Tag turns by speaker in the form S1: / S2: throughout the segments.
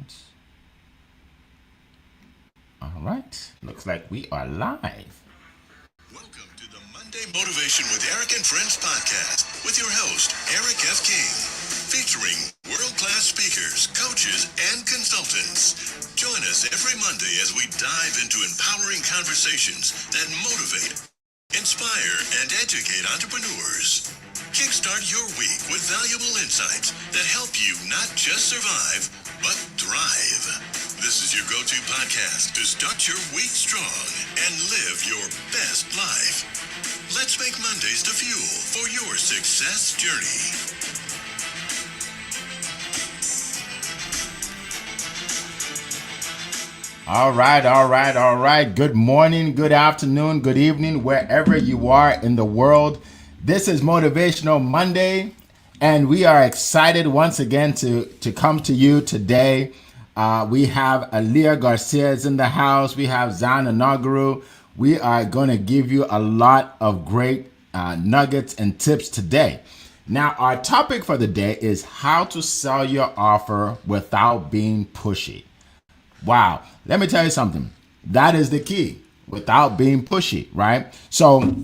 S1: sounds. All right. Looks like we are live.
S2: Welcome to the Monday Motivation with Eric and Friends podcast with your host, Eric F. King, featuring world-class speakers, coaches, and consultants. Join us every Monday as we dive into empowering conversations that motivate, inspire, and educate entrepreneurs. Kickstart your week with valuable insights that help you not just survive, but thrive. This is your go-to podcast to start your week strong and live your best life. Let's make Mondays the fuel for your success journey.
S1: All right. Good morning, good afternoon, good evening, wherever you are in the world. This is Motivational Monday, and we are excited once again to come to you today. We have Aaliyah Garcia is in the house. We have Zan Inaugural. We are going to give you a lot of great nuggets and tips today. Now, our topic for the day is how to sell your offer without being pushy. Wow. Let me tell you something. That is the key without being pushy, right? So,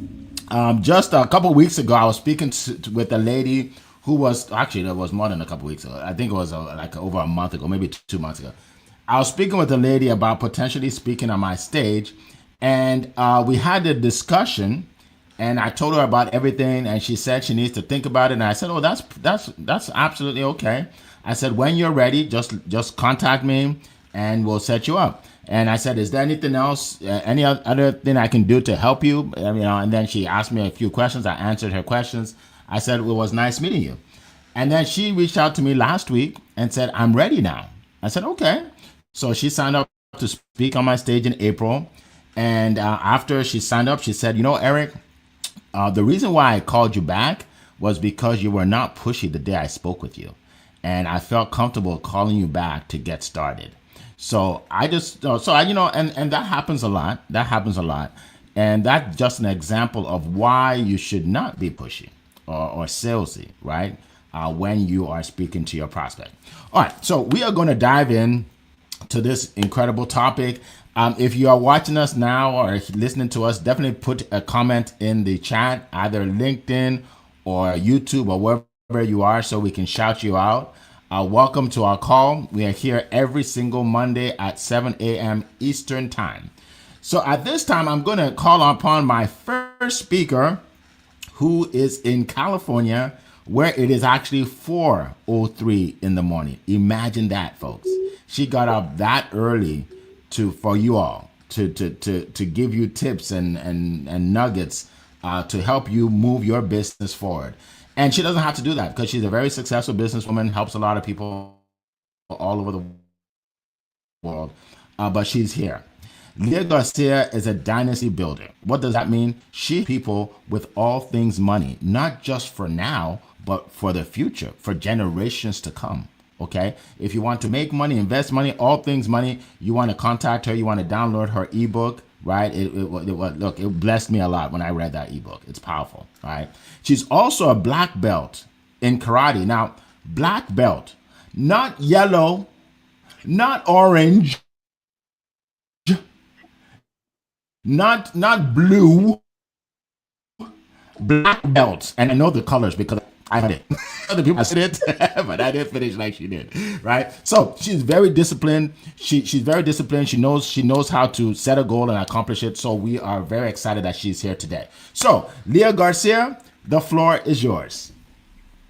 S1: just a couple weeks ago, I was speaking with a lady who was actually, it was more than a couple weeks ago. I think it was like over a month ago, maybe 2 months ago. I was speaking with a lady about potentially speaking on my stage, and we had a discussion. And I told her about everything, and she said she needs to think about it. And I said, "Oh, that's absolutely okay." I said, "When you're ready, just contact me, and we'll set you up." And I said, "Is there anything else, any other thing I can do to help you?" And then she asked me a few questions. I answered her questions. I said, "Well, it was nice meeting you." And then she reached out to me last week and said, "I'm ready now." I said, "Okay." So she signed up to speak on my stage in April. And after she signed up, she said, "Eric, the reason why I called you back was because you were not pushy the day I spoke with you. And I felt comfortable calling you back to get started." So I just, so I, and that happens a lot. That happens a lot. And that's just an example of why you should not be pushy or salesy, right? When you are speaking to your prospect. All right. So we are going to dive in to this incredible topic. If you are watching us now or listening to us, definitely put a comment in the chat, either LinkedIn or YouTube or wherever you are, so we can shout you out. Welcome to our call. We are here every single Monday at 7 a.m. Eastern Time. So at this time, I'm going to call upon my first speaker, who is in California, where it is actually 4:03 in the morning. Imagine that, folks. She got up that early for you all to give you tips and nuggets to help you move your business forward. And she doesn't have to do that because she's a very successful businesswoman, helps a lot of people all over the world. But she's here. Leah Garcia is a dynasty builder. What does that mean? She people with all things money, not just for now, but for the future, for generations to come. Okay. If you want to make money, invest money, all things money, you want to contact her, you want to download her ebook, right? Look, it blessed me a lot when I read that ebook. It's powerful, right? She's also a black belt in karate. Now, black belt, not yellow, not orange, not blue, black belts. And I know the colors because I had it. Other people said it, but I didn't finish like she did, right? So she's very disciplined. She's very disciplined. She knows how to set a goal and accomplish it. So we are very excited that she's here today. So Leah Garcia, the floor is yours.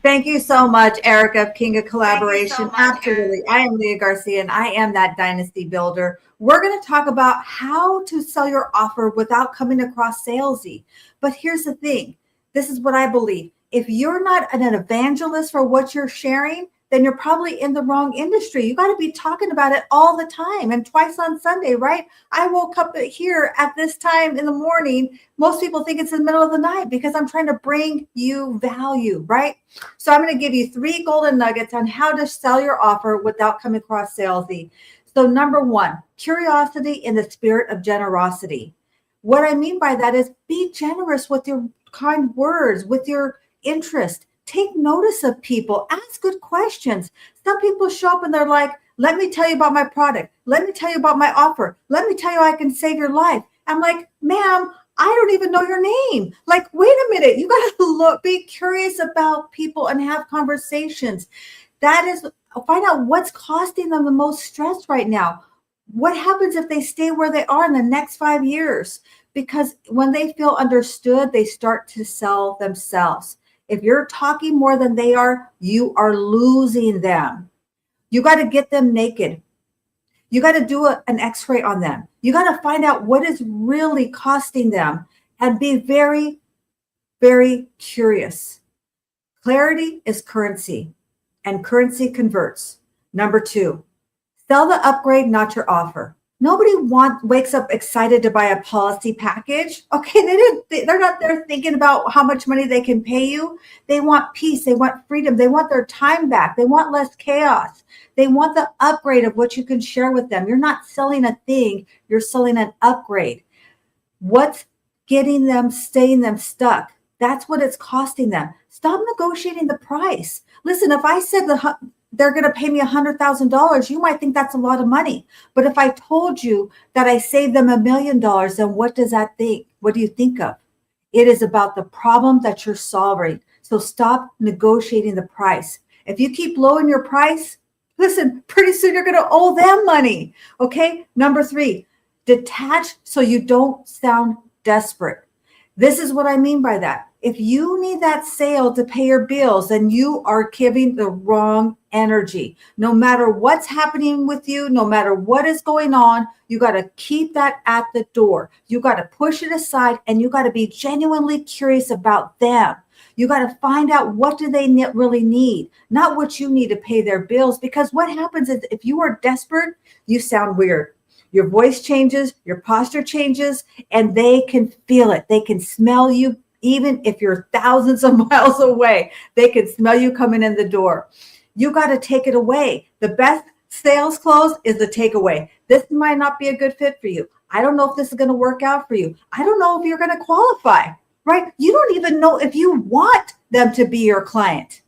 S3: Thank you so much, Erica, King of Collaboration. Absolutely. I am Leah Garcia, and I am that dynasty builder. We're going to talk about how to sell your offer without coming across salesy. But here's the thing. This is what I believe. If you're not an evangelist for what you're sharing, then you're probably in the wrong industry. You got to be talking about it all the time and twice on Sunday, right? I woke up here at this time in the morning. Most people think it's in the middle of the night because I'm trying to bring you value, right? So I'm going to give you 3 golden nuggets on how to sell your offer without coming across salesy. So number 1, curiosity in the spirit of generosity. What I mean by that is be generous with your kind words, with your interest. Take notice of people. Ask good questions. Some people show up and they're like, Let me tell you about my product. Let me tell you about my offer. Let me tell you I can save your life. I'm like, ma'am, I don't even know your name. Like, wait a minute. You got to be curious about people and have conversations. That is, find out what's costing them the most stress right now. What happens if they stay where they are in the next 5 years? Because when they feel understood, they start to sell themselves. If you're talking more than they are, you are losing them. You got to get them naked. You got to do an x-ray on them. You got to find out what is really costing them and be very, very curious. Clarity is currency, and currency converts. Number 2, sell the upgrade, not your offer. Nobody wakes up excited to buy a policy package. Okay, they're not there thinking about how much money they can pay you. They want peace. They want freedom. They want their time back. They want less chaos. They want the upgrade of what you can share with them. You're not selling a thing. You're selling an upgrade. What's getting them, staying them stuck? That's what it's costing them. Stop negotiating the price. Listen, if I said they're going to pay me $100,000, you might think that's a lot of money. But if I told you that I saved them $1 million, then what does that think? What do you think of? It is about the problem that you're solving. So stop negotiating the price. If you keep lowering your price, listen, pretty soon you're going to owe them money. Okay. Number 3, detach so you don't sound desperate. This is what I mean by that. If you need that sale to pay your bills, then you are giving the wrong energy. No matter what's happening with you, no matter what is going on, you got to keep that at the door. You got to push it aside, and you got to be genuinely curious about them. You got to find out what do they really need, not what you need to pay their bills. Because what happens is if you are desperate, you sound weird. Your voice changes, your posture changes, and they can feel it. They can smell you. Even if you're thousands of miles away, they can smell you coming in the door. You got to take it away. The best sales close is the takeaway. This might not be a good fit for you. I don't know if this is going to work out for you. I don't know if you're going to qualify, right? You don't even know if you want them to be your client.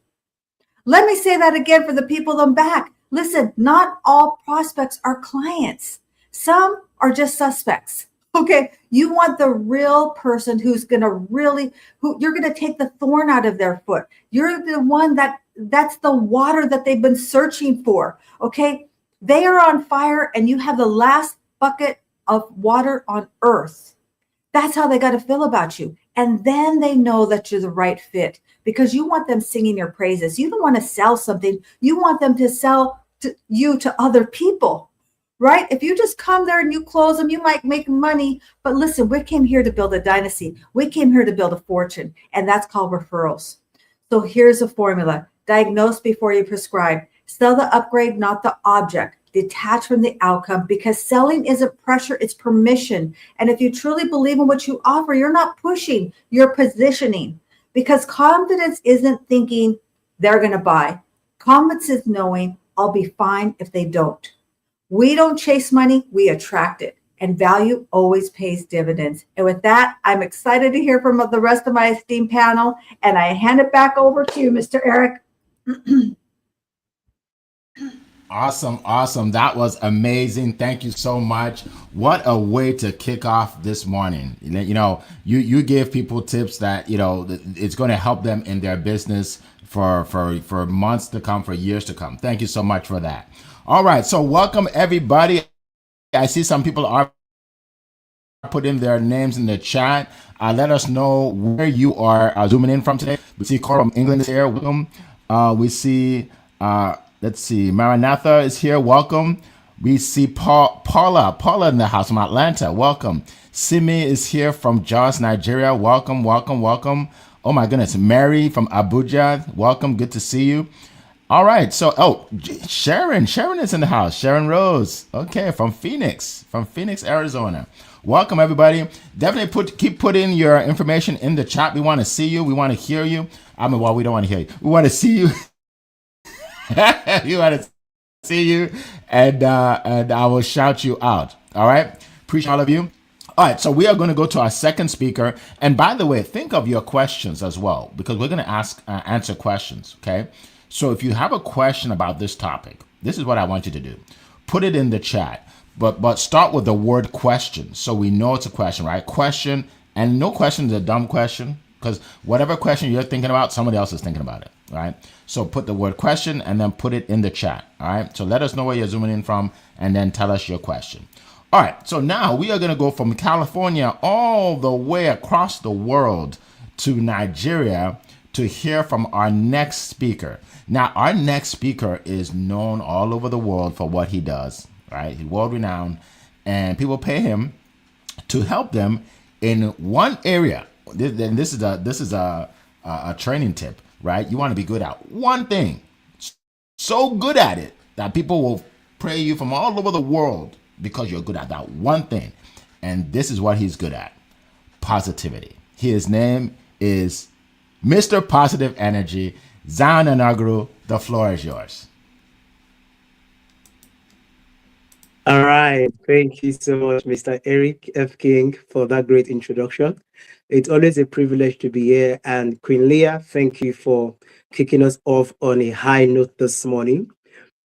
S3: Let me say that again for the people in back. Listen, not all prospects are clients. Some are just suspects. Okay, you want the real person who's going to who you're going to take the thorn out of their foot. You're the one that's the water that they've been searching for. Okay, they are on fire and you have the last bucket of water on earth. That's how they got to feel about you. And then they know that you're the right fit because you want them singing your praises. You don't want to sell something. You want them to sell you to other people. Right? If you just come there and you close them, you might make money. But listen, we came here to build a dynasty. We came here to build a fortune, and that's called referrals. So here's a formula. Diagnose before you prescribe. Sell the upgrade, not the object. Detach from the outcome because selling isn't pressure, it's permission. And if you truly believe in what you offer, you're not pushing, you're positioning. Because confidence isn't thinking they're going to buy. Confidence is knowing I'll be fine if they don't. We don't chase money, we attract it. And value always pays dividends. And with that, I'm excited to hear from the rest of my esteemed panel. And I hand it back over to you, Mr. Eric.
S1: Awesome. That was amazing. Thank you so much. What a way to kick off this morning. You give people tips that, it's going to help them in their business for months to come, for years to come. Thank you so much for that. All right, so welcome everybody. I see some people are putting their names in the chat. Let us know where you are zooming in from today. We see Cora from England is here. Welcome. We see, let's see, Maranatha is here. Welcome. We see Paula in the house from Atlanta. Welcome. Simi is here from Jos, Nigeria. Welcome. Oh my goodness, Mary from Abuja. Welcome. Good to see you. All right, so Sharon is in the house. Sharon Rose, okay, from Phoenix, Arizona. Welcome everybody. Definitely keep putting your information in the chat. We want to see you. We want to hear you. We don't want to hear you. We want to see you. We want to see you, and I will shout you out. All right, appreciate all of you. All right, so we are going to go to our second speaker. And by the way, think of your questions as well, because we're going to answer questions. Okay. So if you have a question about this topic, This is what I want you to do. Put it in the chat, but start with the word question so we know it's a question, right? Question, and no question is a dumb question because whatever question you're thinking about, somebody else is thinking about it, right? So put the word question and then put it in the chat, all right? So let us know where you're zooming in from and then tell us your question. All right, so now we are going to go from California all the way across the world to Nigeria to hear from our next speaker. Now, our next speaker is known all over the world for what he does, right? He's world renowned, and people pay him to help them in one area. This is a training tip, right? You want to be good at one thing, so good at it that people will pray you from all over the world because you're good at that one thing. And this is what he's good at: positivity. His name is Mr. Positive Energy, Zion Anagru. The floor is yours.
S4: All right. Thank you so much, Mr. Eric F. King, for that great introduction. It's always a privilege to be here. And Queen Leah, thank you for kicking us off on a high note this morning,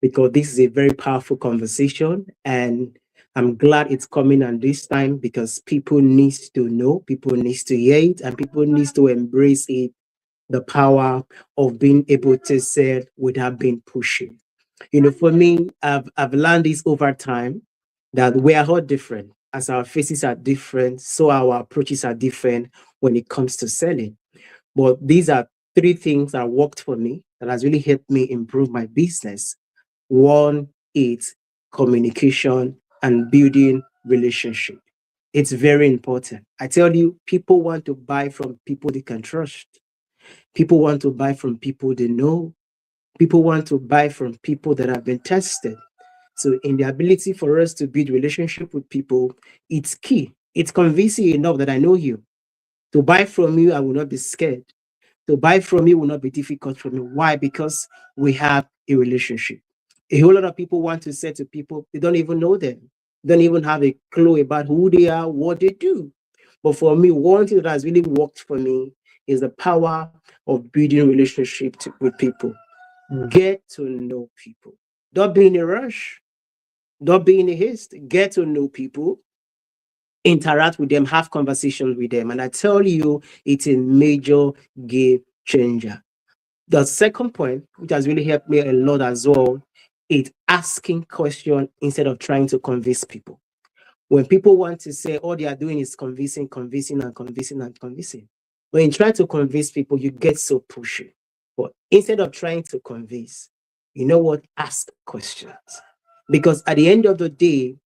S4: because this is a very powerful conversation. And I'm glad it's coming at this time because people need to know, people need to hear it, and people need to embrace it, the power of being able to say without being pushy. You know, for me, I've learned this over time that we are all different. As our faces are different, so our approaches are different when it comes to selling. But these are three things that worked for me that has really helped me improve my business. One is communication and building relationship. It's very important. I tell you, people want to buy from people they can trust. People want to buy from people they know. People want to buy from people that have been tested. So in the ability for us to build relationship with people, it's key. It's convincing enough that I know you. To buy from you, I will not be scared. To buy from you will not be difficult for me. Why? Because we have a relationship. A whole lot of people want to say to people, they don't even know them. Don't even have a clue about who they are, what they do. But for me, one thing that has really worked for me is the power of building relationship with people. Get to know people. Don't be in a rush. Don't be in a haste. Get to know people, interact with them, have conversations with them. And I tell you, it's a major game changer. The second point, which has really helped me a lot as well, is asking questions instead of trying to convince people. When people want to say all they are doing is convincing, and convincing and convincing. When you try to convince people, you get so pushy. But instead of trying to convince, you know what? Ask questions. Because at the end of the day,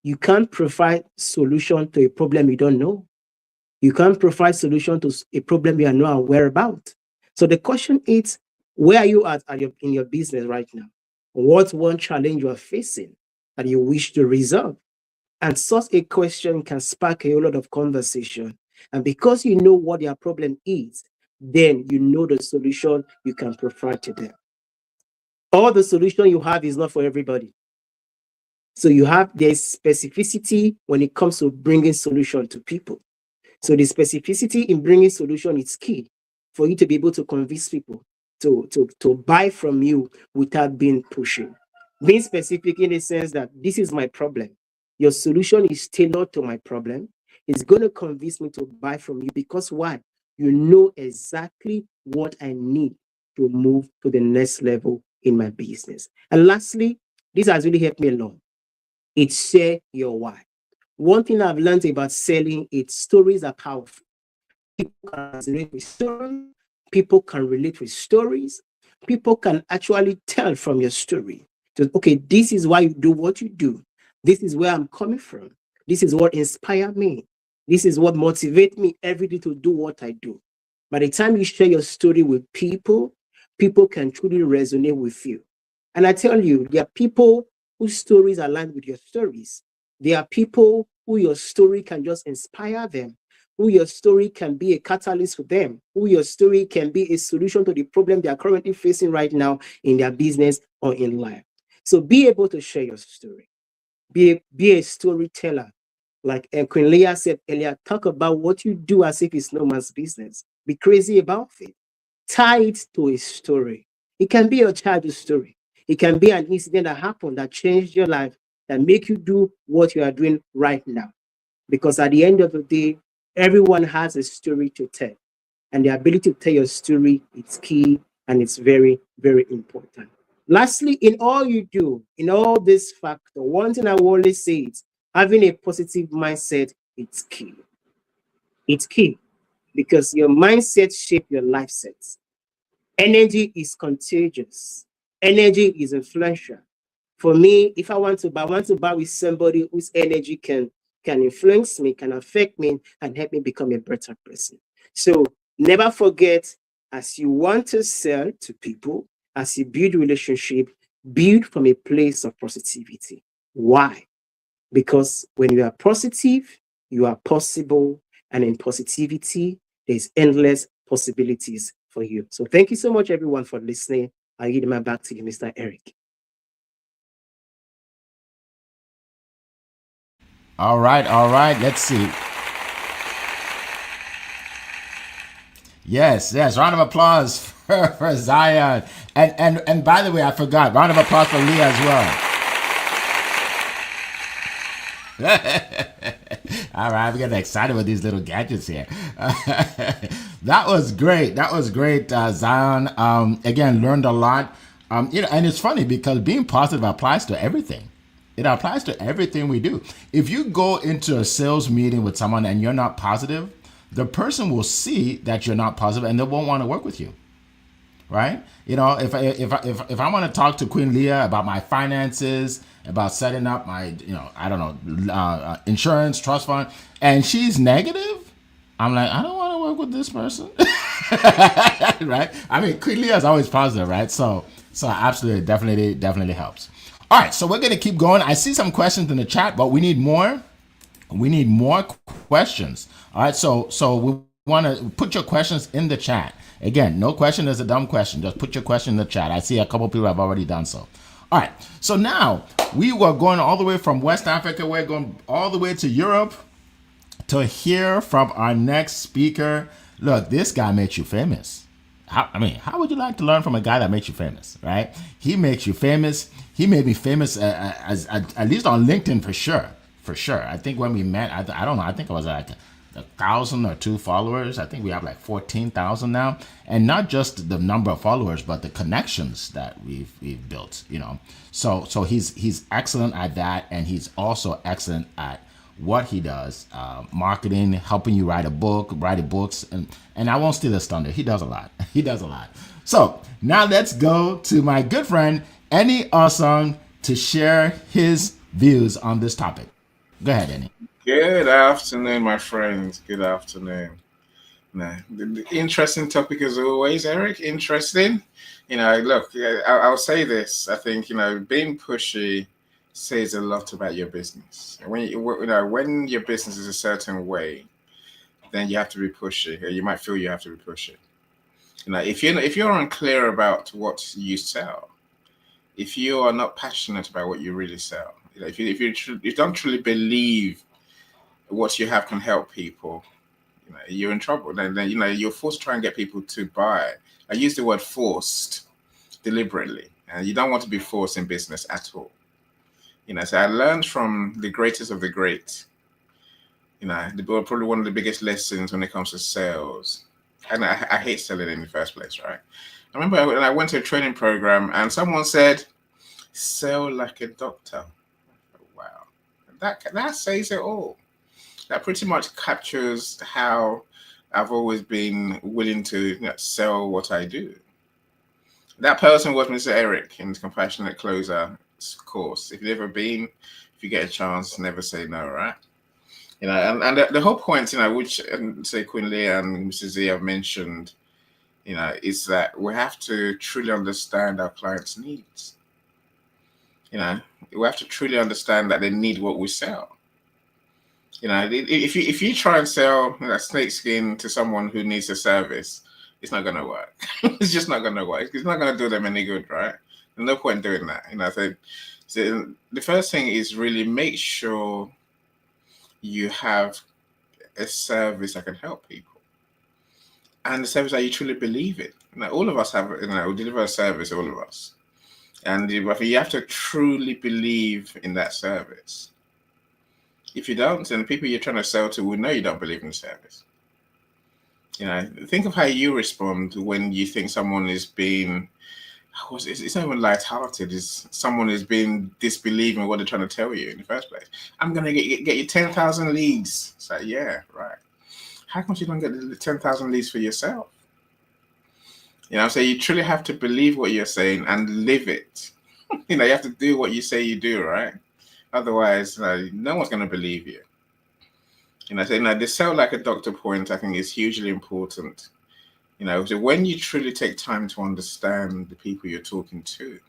S4: you can't provide solution to a problem you don't know. You can't provide solution to a problem you are not aware about. So the question is, where are you in your business right now? What's one challenge you are facing that you wish to resolve? And such a question can spark a whole lot of conversation. And because you know what their problem is, then you know the solution you can provide to them. All the solution you have is not for everybody. So there's specificity when it comes to bringing solution to people. So the specificity in bringing solution is key for you to be able to convince people to buy from you without being pushy. Being specific in the sense that this is my problem. Your solution is tailored to my problem. It's going to convince me to buy from you because why? You know exactly what I need to move to the next level in my business. And lastly, this has really helped me a lot. It's share your why. One thing I've learned about selling is stories are powerful. People can resonate with stories. People can relate with stories. People can actually tell from your story. So, okay, this is why you do what you do. This is where I'm coming from. This is what inspired me. This is what motivates me every day to do what I do. By the time you share your story with people, people can truly resonate with you. And I tell you, there are people whose stories align with your stories. There are people who your story can just inspire them, who your story can be a catalyst for them, who your story can be a solution to the problem they are currently facing right now in their business or in life. So be able to share your story. Be a storyteller. Like Queen Leah said earlier, talk about what you do as if it's no man's business. Be crazy about it. Tie it to a story. It can be your childhood story. It can be an incident that happened that changed your life, that make you do what you are doing right now. Because at the end of the day, everyone has a story to tell. And the ability to tell your story is key, and it's very, very important. Lastly, in all you do, in all this factor, one thing I will always say is having a positive mindset, it's key. It's key because your mindset shape your life sets. Energy is contagious. Energy is influential. For me, if I want to buy with somebody whose energy can influence me, can affect me, and help me become a better person. So never forget, as you want to sell to people, as you build relationship, build from a place of positivity. Why? Because when you are positive, you are possible, and in positivity, there's endless possibilities for you. So thank you so much, everyone, for listening. I'll give my back to you, Mr. Eric.
S1: All right, all right. Let's see. Yes. Round of applause for Zion. And by the way, I forgot. Round of applause for Leah as well. All right, we're getting excited with these little gadgets here. That was great. That was great, Zion. Again, learned a lot. And it's funny because being positive applies to everything. It applies to everything we do. If you go into a sales meeting with someone and you're not positive, the person will see that you're not positive and they won't want to work with you. Right? If I want to talk to Queen Leah about my finances, about setting up my, I don't know, insurance, trust fund, and she's negative, I'm like, I don't want to work with this person. Right? I mean, Queen Leah is always positive, right? So absolutely, definitely helps. All right, so we're going to keep going. I see some questions in the chat, but we need more. We need more questions. All right, so we want to put your questions in the chat. Again, no question is a dumb question. Just put your question in the chat. I see a couple people have already done so. All right, so now we were going all the way from West Africa. We're going all the way to Europe to hear from our next speaker. Look, this guy makes you famous. How would you like to learn from a guy that makes you famous, right? He makes you famous. He made me famous as at least on LinkedIn for sure. For sure. I think when we met, I don't know, I think it was like 1,000 or 2 followers. I think we have like 14,000 now. And not just the number of followers, but the connections that we've built, So he's excellent at that. And he's also excellent at what he does, marketing, helping you write books. And I won't steal his thunder. He does a lot. He does a lot. So now let's go to my good friend, Eni Osong, to share his views on this topic. Go ahead, Eni.
S5: Good afternoon, my friends. Good afternoon. The interesting topic as always, Eric. Interesting. Look, I'll say this. I think, being pushy says a lot about your business. When your business is a certain way, then you have to be pushy, or you might feel you have to be pushy. If you're unclear about what you sell, if you are not passionate about what you really sell, if you don't truly believe what you have can help people, you're in trouble. Then you're forced to try and get people to buy. I use the word forced deliberately, and you don't want to be forced in business at all. So I learned from the greatest of the great. Probably one of the biggest lessons when it comes to sales. And I hate selling in the first place, right? I remember when I went to a training program and someone said, "Sell like a doctor." Wow, that says it all. That pretty much captures how I've always been willing to sell what I do. That person was Mr. Eric in the Compassionate Closer course. If you've ever been, if you get a chance, never say no, right? And the whole point, which say Queen Leah and Mrs. Z have mentioned, is that we have to truly understand our clients' needs. We have to truly understand that they need what we sell. If you try and sell snake skin to someone who needs a service, it's not going to work. It's just not going to work. It's not going to do them any good, right? There's no point doing that. So the first thing is really make sure you have a service that can help people, and the service that you truly believe in. All of us have, we deliver a service, all of us. And you have to truly believe in that service. If you don't, then the people you're trying to sell to will know you don't believe in the service. Think of how you respond when you think someone is being, it's not even light-hearted. It's someone is being disbelieving what they're trying to tell you in the first place. I'm going to get you 10,000 leads. It's like, yeah, right. How come you don't get the 10,000 leads for yourself? So you truly have to believe what you're saying and live it. You have to do what you say you do, right? Otherwise, no one's going to believe you. So the sell like a doctor point, I think, is hugely important. So when you truly take time to understand the people you're talking to,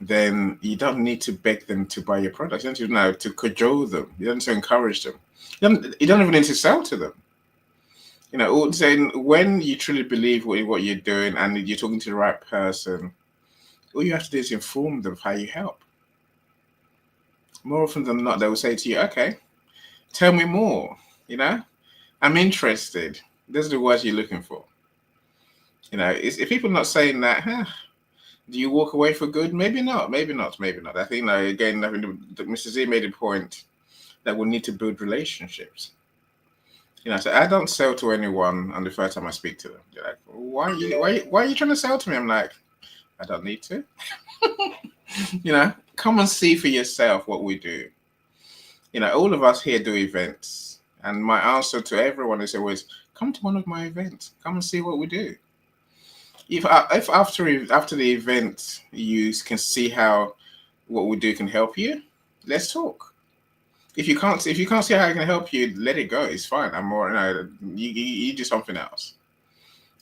S5: then you don't need to beg them to buy your products. You don't need to cajole them. You don't need to encourage them. You don't even need to sell to them. Saying when you truly believe what you're doing and you're talking to the right person, all you have to do is inform them of how you help. More often than not, they will say to you, okay, tell me more. I'm interested. Those are the words you're looking for. If people are not saying that, do you walk away for good? Maybe not. I think, again, Mr. Z made a point that we need to build relationships. So I don't sell to anyone on the first time I speak to them. They're like, why are you trying to sell to me? I'm like, I don't need to. Come and see for yourself what we do. All of us here do events. And my answer to everyone is always, come to one of my events. Come and see what we do. If after the event you can see how what we do can help you, let's talk. If you can't see how I can help you, let it go. It's fine. I'm more. You do something else.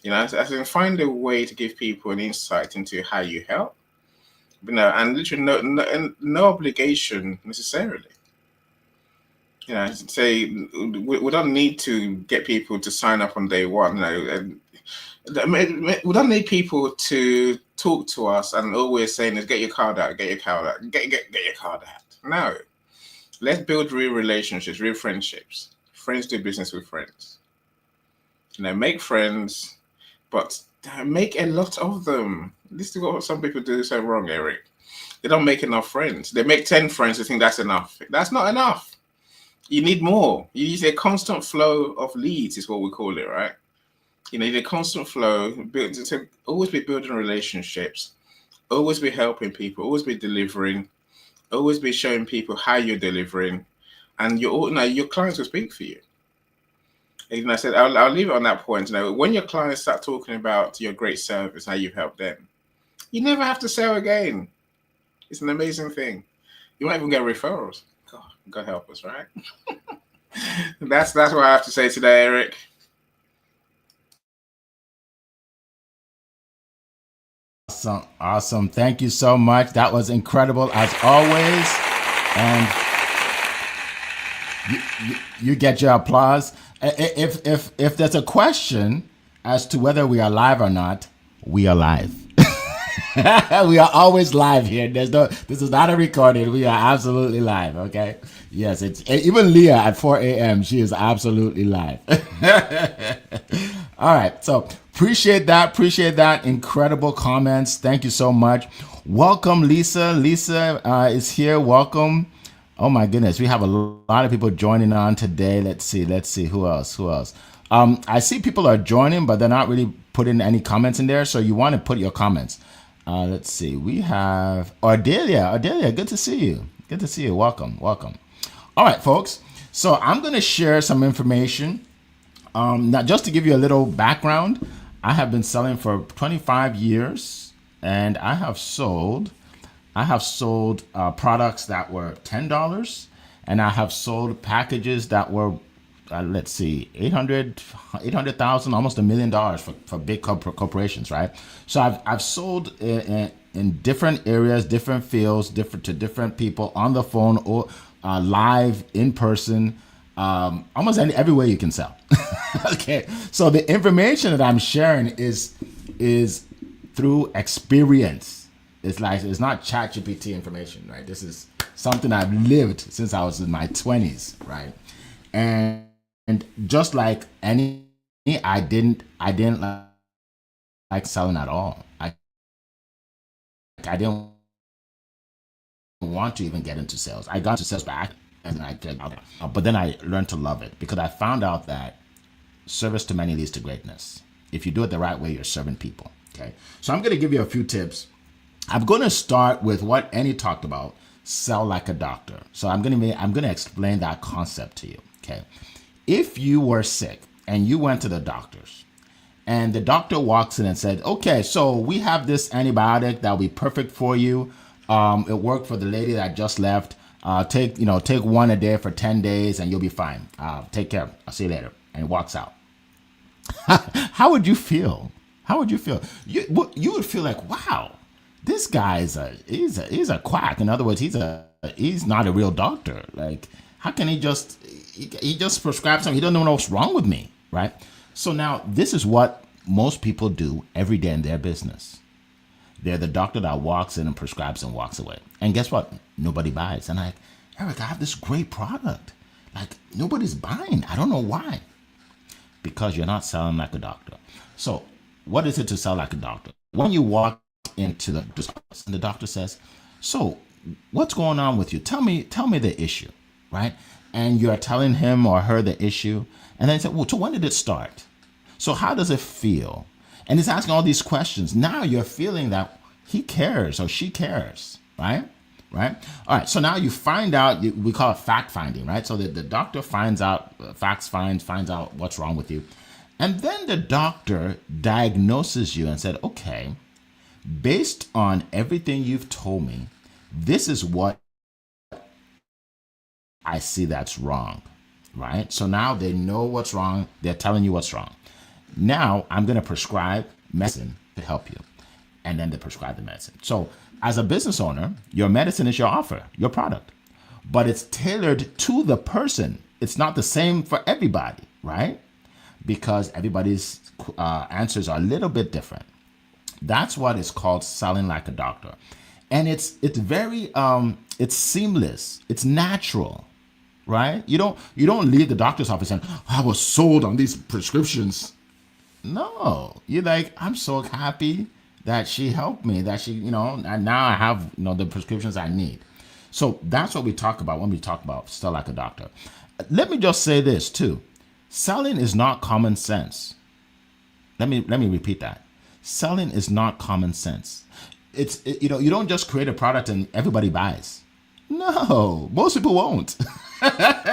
S5: I can find a way to give people an insight into how you help. And literally no obligation necessarily. Say we don't need to get people to sign up on day one. We don't need people to talk to us and all we're saying is get your card out, get your card out. No. Let's build real relationships, real friendships. Friends do business with friends. Make friends, but make a lot of them. This is what some people do so wrong, Eric. They don't make enough friends. They make 10 friends and think that's enough. That's not enough. You need more. You need a constant flow of leads is what we call it, right? You need a constant flow, to always be building relationships, always be helping people, always be delivering, always be showing people how you're delivering, and your clients will speak for you. And I said, I'll leave it on that point. When your clients start talking about your great service, how you've helped them, you never have to sell again. It's an amazing thing. You might even get referrals. God help us, right? That's what I have to say today, Eric.
S1: Awesome. Thank you so much. That was incredible as always. And you get your applause. If there's a question as to whether we are live or not, we are live. We are always live here. This is not a recording. We are absolutely live. Okay. Yes, it's even Leah at 4 a.m. She is absolutely live. All right. So appreciate that. Incredible comments. Thank you so much. Welcome, Lisa. Lisa is here. Welcome. Oh my goodness. We have a lot of people joining on today. Let's see. Who else? I see people are joining, but they're not really putting any comments in there. So you want to put your comments. Let's see. We have Ardelia. Good to see you. Welcome. All right, folks. So I'm going to share some information. Now, just to give you a little background, I have been selling for 25 years, and I have sold products that were $10, and I have sold packages that were, let's see, 800,000, almost $1 million for big corporations, right? So I've sold in different areas, different fields, to different people on the phone or live, in person, almost every way you can sell. Okay, so the information that I'm sharing is through experience. It's not ChatGPT information, right? This is something I've lived since I was in my 20s, right? And just like I didn't like selling at all. I I didn't want to even get into sales. I got into sales back, and but then I learned to love it because I found out that service to many leads to greatness. If you do it the right way, you're serving people. Okay. So I'm going to give you a few tips. I'm going to start with what Annie talked about, sell like a doctor. So I'm going to explain that concept to you. Okay. If you were sick and you went to the doctors and the doctor walks in and said, okay, so we have this antibiotic that will be perfect for you. It worked for the lady that just left. Take one a day for 10 days and you'll be fine. Take care. I'll see you later. And walks out. How would you feel? How would you feel? You would feel like, wow, this guy he's a quack. In other words, he's not a real doctor. Like, how can he just prescribe something? He doesn't know what's wrong with me, right? So now this is what most people do every day in their business. They're the doctor that walks in and prescribes and walks away. And guess what? Nobody buys. And like, Eric, I have this great product. Like, nobody's buying. I don't know why. Because you're not selling like a doctor. So what is it to sell like a doctor? When you walk into the office and the doctor says, so what's going on with you? Tell me the issue, right? And you're telling him or her the issue. And then they say, well, so when did it start? So how does it feel? And he's asking all these questions. Now you're feeling that he cares or she cares, right? Right? All right. So now you find out, we call it fact finding, right? So the doctor finds out, finds out what's wrong with you. And then the doctor diagnoses you and said, okay, based on everything you've told me, this is what I see that's wrong, right? So now they know what's wrong. They're telling you what's wrong. Now I'm going to prescribe medicine to help you. And then they prescribe the medicine. So as a business owner, your medicine is your offer, your product, but it's tailored to the person. It's not the same for everybody, right? Because everybody's answers are a little bit different. That's what is called selling like a doctor. And it's very, it's seamless. It's natural, right? You don't leave the doctor's office saying, I was sold on these prescriptions. No, you're like, I'm so happy that she helped me, that she, and now I have, the prescriptions I need. So that's what we talk about when we talk about sell like a doctor. Let me just say this too. Selling is not common sense. Let me repeat that. Selling is not common sense. You don't just create a product and everybody buys. No, most people won't.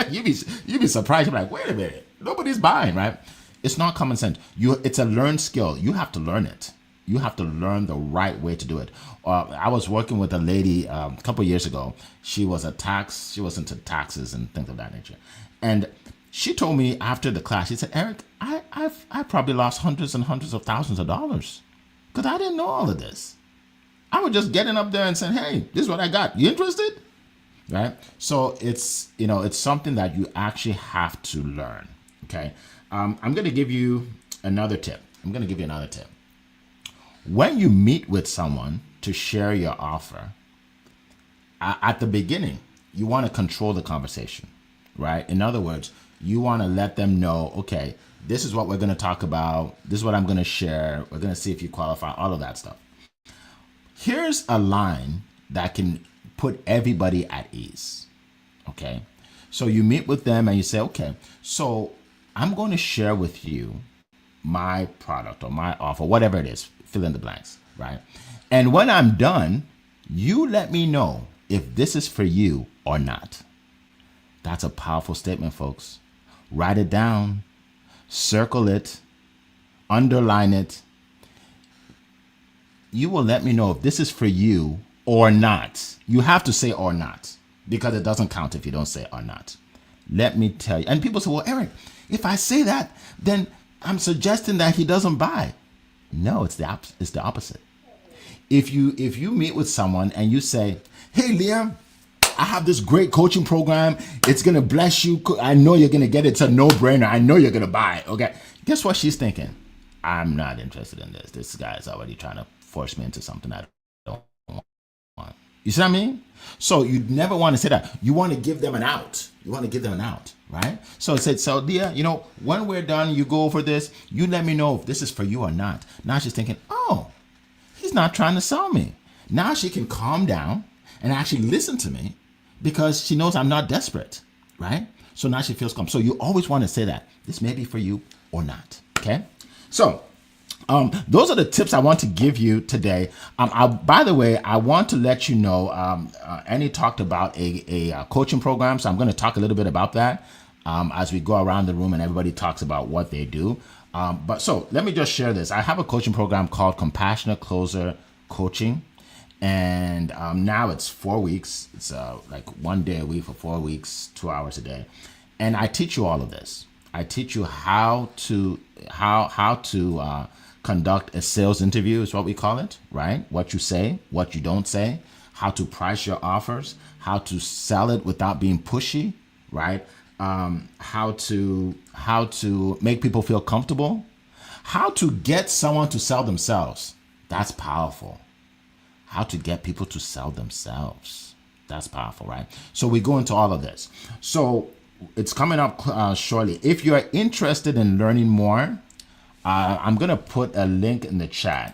S1: You'd be surprised. You're like, wait a minute, nobody's buying, right? It's not common sense. It's a learned skill. You have to learn it. You have to learn the right way to do it. I was working with a lady a couple of years ago. She was into taxes and things of that nature. And she told me after the class, she said, Eric, I probably lost hundreds and hundreds of thousands of dollars because I didn't know all of this. I was just getting up there and saying, hey, this is what I got. You interested? Right? So it's something that you actually have to learn. Okay. I'm going to give you another tip. When you meet with someone to share your offer, at the beginning, you want to control the conversation, right? In other words, you want to let them know, okay, this is what we're going to talk about. This is what I'm going to share. We're going to see if you qualify, all of that stuff. Here's a line that can put everybody at ease, okay? So you meet with them and you say, okay, so I'm going to share with you my product or my offer, whatever it is, fill in the blanks, right? And when I'm done, you let me know if this is for you or not. That's a powerful statement, folks. Write it down, circle it, underline it. You will let me know if this is for you or not. You have to say or not because it doesn't count if you don't say or not. Let me tell you. And people say, well, Eric, if I say that, then I'm suggesting that he doesn't buy. No, it's the opposite. If you meet with someone and you say, hey, Liam, I have this great coaching program. It's going to bless you. I know you're going to get it. It's a no-brainer. I know you're going to buy it. Okay. Guess what she's thinking? I'm not interested in this. This guy's already trying to force me into something I don't want. You see what I mean? So you never want to say that. You want to give them an out. Right? So it said, so dear, when we're done, you go over this. You let me know if this is for you or not. Now she's thinking, oh, he's not trying to sell me. Now she can calm down and actually listen to me because she knows I'm not desperate, right? So now she feels calm. So you always want to say that this may be for you or not. Okay. So those are the tips I want to give you today. By the way, I want to let you know, Annie talked about a coaching program, so I'm going to talk a little bit about that as we go around the room and everybody talks about what they do. But so let me just share this. I have a coaching program called Compassionate Closer Coaching, and now it's 4 weeks. It's like 1 day a week for 4 weeks, 2 hours a day, and I teach you all of this. I teach you how to conduct a sales interview is what we call it, right? What you say, what you don't say, how to price your offers, how to sell it without being pushy, right? How to make people feel comfortable, how to get someone to sell themselves. That's powerful. How to get people to sell themselves. That's powerful, right? So we go into all of this. So it's coming up shortly. If you're interested in learning more, I'm going to put a link in the chat.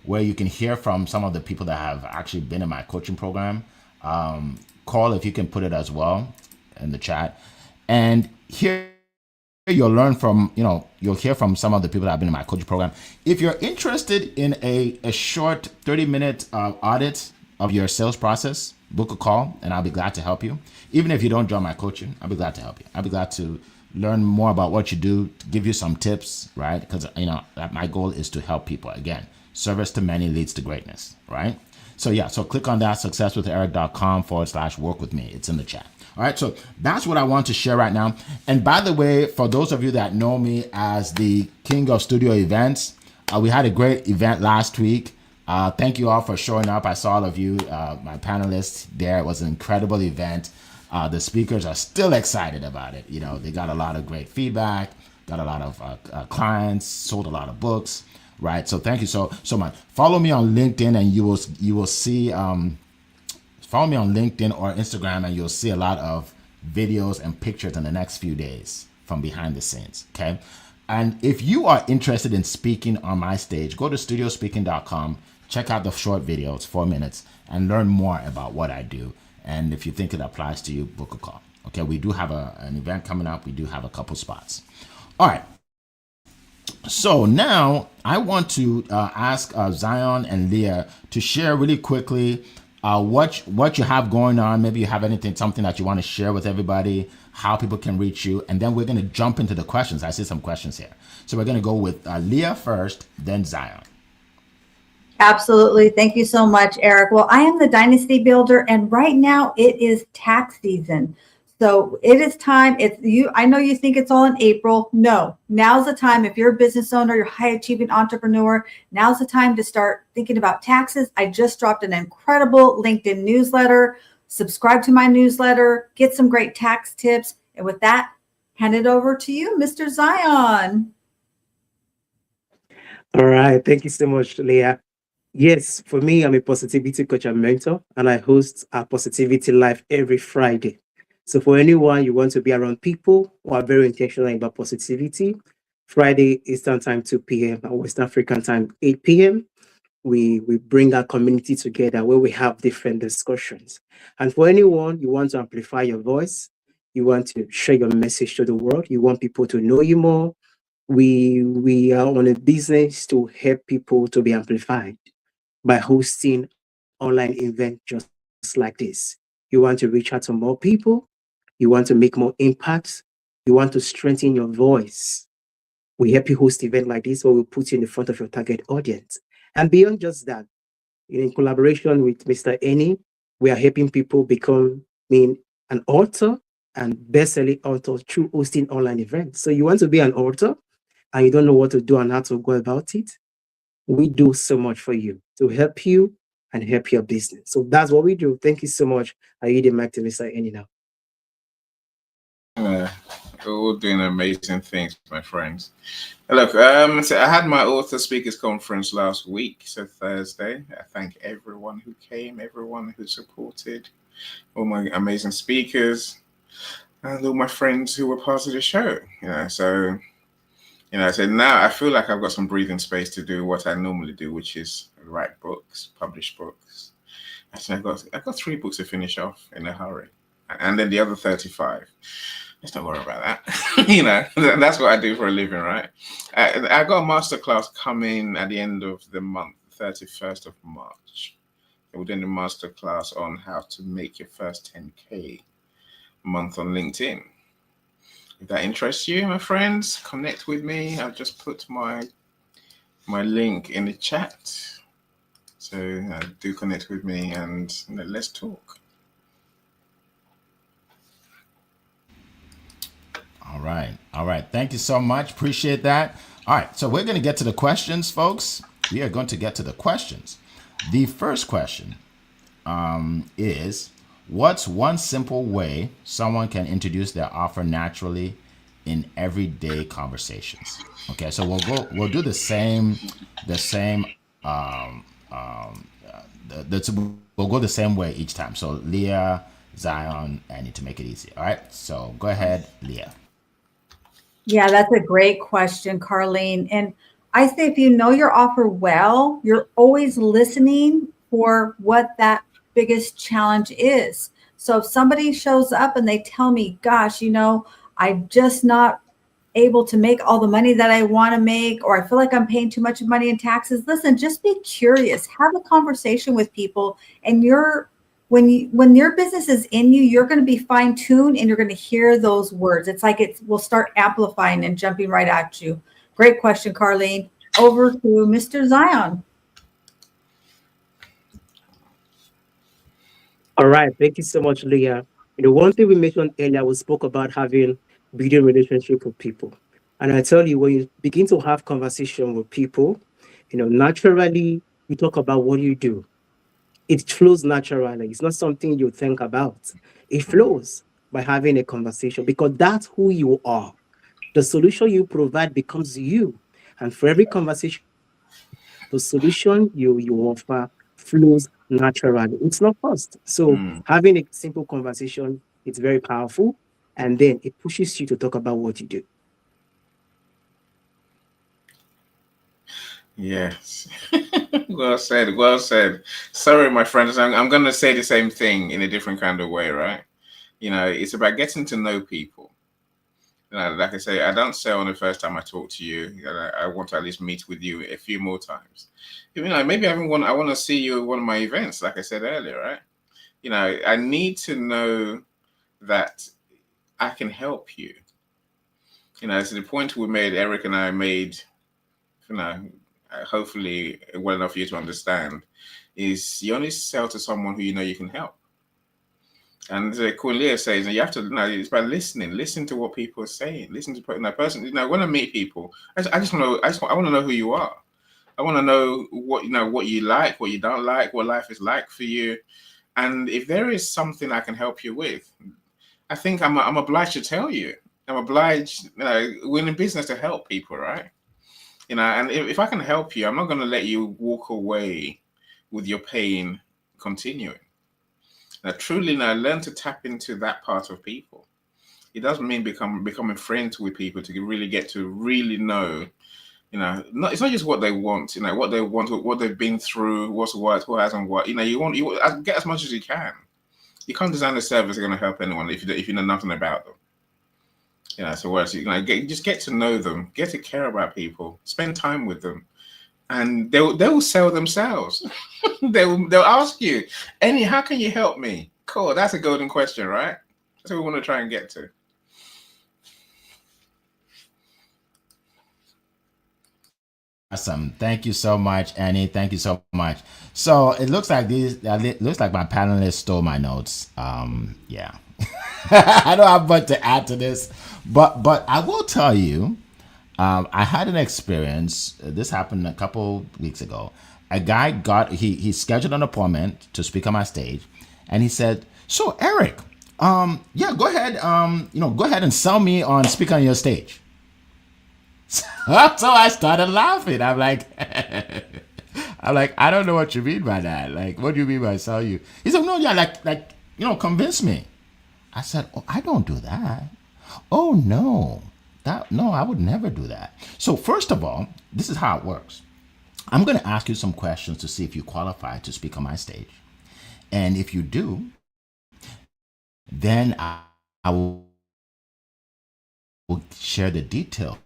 S1: Where you can hear from some of the people that have actually been in my coaching program. Call, if you can put it as well in the chat. And here you'll learn from, you'll hear from some of the people that have been in my coaching program. If you're interested in a short 30-minute audit of your sales process, book a call and I'll be glad to help you. Even if you don't join my coaching, I'll be glad to help you. I'll be glad to learn more about what you do, give you some tips, right? Because, my goal is to help people. Again, service to many leads to greatness, right? So yeah, so click on that, successwitheric.com/work with me. It's in the chat. All right, so that's what I want to share right now. And by the way, for those of you that know me as the king of studio events, we had a great event last week. Thank you all for showing up. I saw all of you, my panelists there. It was an incredible event. The speakers are still excited about it. They got a lot of great feedback, got a lot of clients, sold a lot of books, right? So thank you so much. Follow me on LinkedIn and you will see, follow me on LinkedIn or Instagram and you'll see a lot of videos and pictures in the next few days from behind the scenes, okay? And if you are interested in speaking on my stage, go to studiospeaking.com, check out the short videos, 4 minutes, and learn more about what I do. And if you think it applies to you, book a call. Okay, we do have an event coming up. We do have a couple spots. All right. So now I want to ask Zion and Leah to share really quickly what you have going on. Maybe you have something that you want to share with everybody, how people can reach you. And then we're going to jump into the questions. I see some questions here. So we're going to go with Leah first, then Zion.
S3: Absolutely. Thank you so much, Eric. Well, I am the Dynasty Builder, and right now it is tax season. So it is time. I know you think it's all in April. No, now's the time. If you're a business owner, you're a high achieving entrepreneur, now's the time to start thinking about taxes. I just dropped an incredible LinkedIn newsletter. Subscribe to my newsletter, get some great tax tips. And with that, hand it over to you, Mr. Zion.
S4: All right. Thank you so much, Leah. Yes, for me, I'm a positivity coach and mentor, and I host a Positivity Live every Friday. So for anyone you want to be around people who are very intentional about positivity, Friday Eastern Time, 2 p.m., and West African Time, 8 p.m., we bring our community together where we have different discussions. And for anyone you want to amplify your voice, you want to share your message to the world, you want people to know you more, we are on a business to help people to be amplified by hosting online events just like this. You want to reach out to more people, you want to make more impacts, you want to strengthen your voice. We help you host events like this where we put you in the front of your target audience. And beyond just that, in collaboration with Mr. Eni, we are helping people become an author and best-selling author through hosting online events. So you want to be an author and you don't know what to do and how to go about it, we do so much for you to help you and help your business. So that's what we do. Thank you so much. I yield the mic to Mr. Eni now.
S5: All doing amazing things, my friends. Look, so I had my author speakers conference last week, so Thursday. I thank everyone who came, everyone who supported, all my amazing speakers, and all my friends who were part of the show. So now I feel like I've got some breathing space to do what I normally do, which is write books, publish books. I said, I got 3 books to finish off in a hurry. And then the other 35. Let's not worry about that. That's what I do for a living, right? I got a masterclass coming at the end of the month, 31st of March. We're doing a masterclass on how to make your first 10K a month on LinkedIn. If that interests you, my friends, connect with me. I've just put my link in the chat. So do connect with me and let's talk.
S1: All right. All right. Thank you so much. Appreciate that. All right. So we're going to get to the questions, folks. We are going to get to the questions. The first question is, what's one simple way someone can introduce their offer naturally in everyday conversations? Okay. So we'll do the same, we'll go the same way each time. So Leah, Zion, Annie, to make it easy. All right. So go ahead, Leah.
S3: Yeah, that's a great question, Carlene. And I say if you know your offer well, you're always listening for what that biggest challenge is. So if somebody shows up and they tell me, gosh, I'm just not able to make all the money that I want to make, or I feel like I'm paying too much money in taxes. Listen, just be curious, have a conversation with people, and when your business is in you, you're going to be fine-tuned and you're going to hear those words. It's like it will start amplifying and jumping right at you. Great question, Carlene. Over to Mr. Zion.
S4: All right. Thank you so much, Leah. One thing we mentioned earlier, we spoke about having building relationship with people. And I tell you, when you begin to have conversation with people, naturally you talk about what you do. It flows naturally. It's not something you think about. It flows by having a conversation because that's who you are. The solution you provide becomes you. And for every conversation, the solution you offer flows naturally. It's not forced. So having a simple conversation, it's very powerful. And then it pushes you to talk about what you do.
S5: Yes. Well said. Well said. Sorry, my friends. I'm going to say the same thing in a different kind of way, right? It's about getting to know people. Like I say, I don't sell on the first time I talk to you. I want to at least meet with you a few more times. Maybe I want to see you at one of my events, like I said earlier, right? I need to know that I can help you. To the point Eric and I made, hopefully well enough for you to understand, is you only sell to someone who you can help. And Cornelia says, you have to, it's by listening. Listen to what people are saying. Listen to person. When I meet people, I want to know who you are. I want to know what you like, what you don't like, what life is like for you. And if there is something I can help you with, I think I'm obliged to tell you. I'm obliged, we're in business to help people, right? And if I can help you, I'm not going to let you walk away with your pain continuing. Truly, learn to tap into that part of people. It doesn't mean becoming friends with people to really get to really know. It's not just what they want. What they want, what they've been through, what's worked, what hasn't worked. You get as much as you can. You can't design a service that's going to help anyone if you know nothing about them. So what? Just get to know them, get to care about people, spend time with them. And they will sell themselves. they'll ask you, Annie, how can you help me? Cool, that's a golden question, right? That's what we want to try and get to.
S1: Awesome. Thank you so much, Annie. Thank you so much. So it looks like my panelists stole my notes. Yeah. I don't have much to add to this, but I will tell you, I had an experience. This happened a couple weeks ago. A guy he scheduled an appointment to speak on my stage, and he said, "So Eric, yeah, go ahead, go ahead and sell me on speak on your stage." So I started laughing. I'm like, I don't know what you mean by that. Like, what do you mean by sell you? He said, "No, yeah, like convince me." I said, "Oh, I don't do that." "Oh no. No, I would never do that." So first of all, this is how it works. I'm going to ask you some questions to see if you qualify to speak on my stage. And if you do, then I will share the details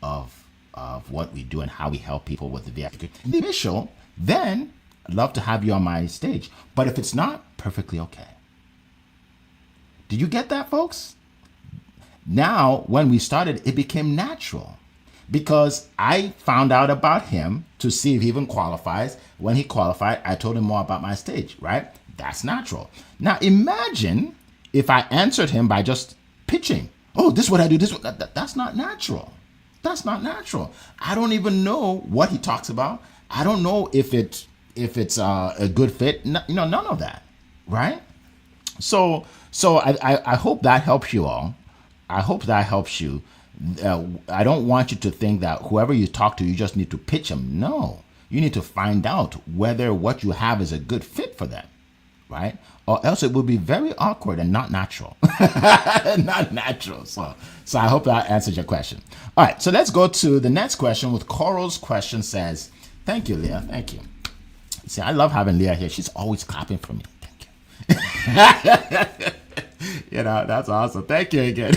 S1: of what we do and how we help people with the VIP. Initial, then I'd love to have you on my stage. But if it's not, perfectly okay. Did you get that, folks? Now, when we started, it became natural because I found out about him to see if he even qualifies. When he qualified, I told him more about my stage, right? That's natural. Now, imagine if I answered him by just pitching. Oh, this is what I do. That's not natural. That's not natural. I don't even know what he talks about. I don't know if it's a good fit. None of that, right? So I hope that helps you all. I hope that helps you. I don't want you to think that whoever you talk to, you just need to pitch them. No, you need to find out whether what you have is a good fit for them, right? Or else it will be very awkward and not natural. Not natural. So I hope that answers your question. All right, so let's go to the next question with Coral's question says, thank you, Leah. Thank you. See, I love having Leah here. She's always clapping for me. Thank you. That's awesome. Thank you again.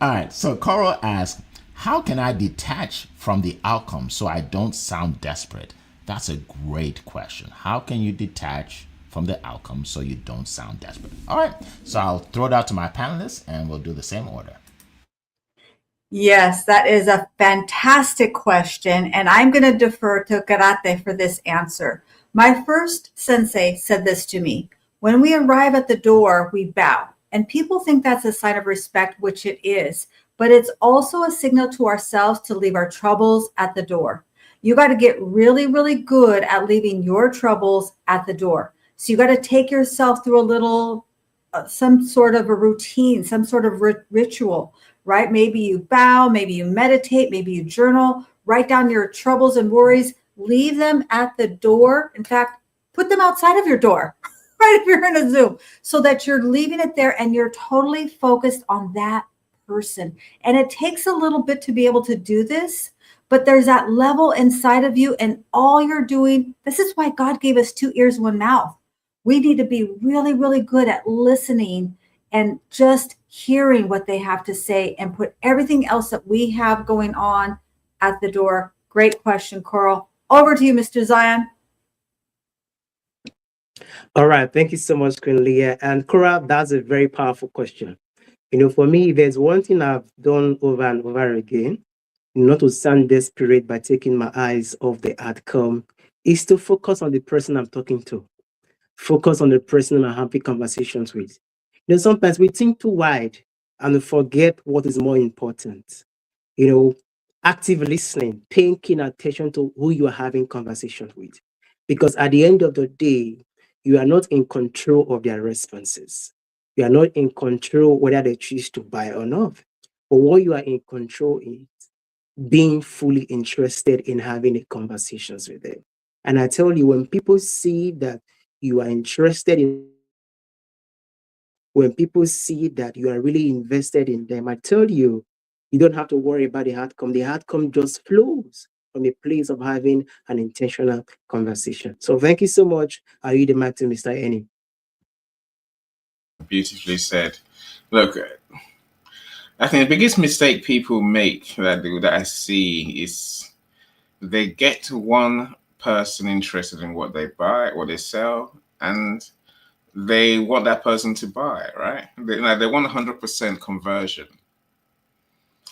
S1: All right, so Coral asks, how can I detach from the outcome so I don't sound desperate? That's a great question. How can you detach from the outcome so you don't sound desperate? All right, so I'll throw it out to my panelists and we'll do the same order.
S3: Yes, that is a fantastic question. And I'm going to defer to Karate for this answer. My first sensei said this to me. When we arrive at the door, we bow. And people think that's a sign of respect, which it is. But it's also a signal to ourselves to leave our troubles at the door. You got to get really, really good at leaving your troubles at the door. So you got to take yourself through a little, some sort of a routine, some sort of ritual, right? Maybe you bow, maybe you meditate, maybe you journal, write down your troubles and worries, leave them at the door. In fact, put them outside of your door, right? If you're in a Zoom, so that you're leaving it there and you're totally focused on that person. And it takes a little bit to be able to do this, but there's that level inside of you and all you're doing. This is why God gave us 2 ears, 1 mouth. We need to be really, really good at listening and just hearing what they have to say and put everything else that we have going on at the door. Great question, Coral. Over to you, Mr. Zion.
S4: All right. Thank you so much, Queen Leah. And Coral, that's a very powerful question. For me, there's one thing I've done over and over again, not to sound desperate by taking my eyes off the outcome, is to focus on the person I'm talking to. Focus on the person I'm having conversations with. Sometimes we think too wide and we forget what is more important. Active listening, paying keen attention to who you are having conversations with. Because at the end of the day, you are not in control of their responses. You are not in control whether they choose to buy or not. But what you are in control is being fully interested in having a conversations with them. And I tell you, when people see that you are interested in, when people see that you are really invested in them, I tell you, you don't have to worry about the outcome. The outcome just flows from a place of having an intentional conversation. So thank you so much. I'll yield the mic to Mr. Eni.
S5: Beautifully said. Look, I think the biggest mistake people make that I see is they get one person interested in what they buy, what they sell, and they want that person to buy, right? They want 100% conversion.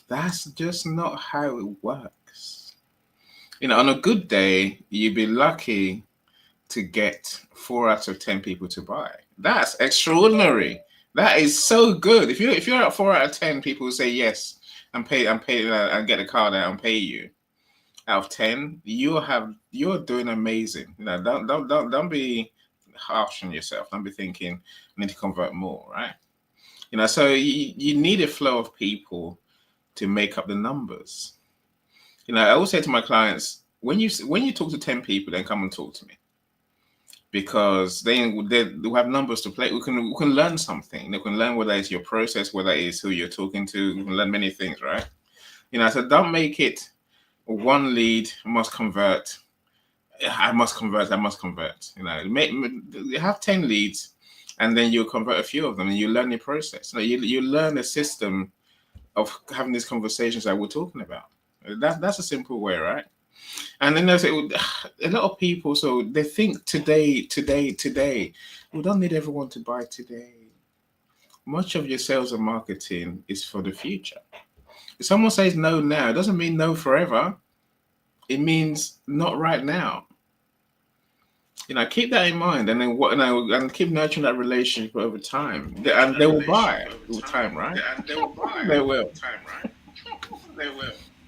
S5: That's just not how it works. On a good day, you'd be lucky to get 4 out of 10 people to buy. That's extraordinary. That is so good. If you're at 4 out of 10 people who say yes and pay and get the card out and pay you, out of 10, you're doing amazing. Don't be harsh on yourself. Don't be thinking I need to convert more, right? So you need a flow of people to make up the numbers. I always say to my clients, when you talk to 10 people, then come and talk to me, because they have numbers to play. We can learn something. They can learn whether it's your process, whether it's who you're talking to. We can learn many things, right? So don't make it one lead must convert. I must convert. You have 10 leads, and then you convert a few of them, and you learn the process. You learn the system of having these conversations that we're talking about. That's a simple way, right? And then there's a lot of people, so they think today. We don't need everyone to buy today. Much of your sales and marketing is for the future. If someone says no now, it doesn't mean no forever. It means not right now. Keep that in mind, and then and keep nurturing that relationship over time, and they will buy over time, right? They will.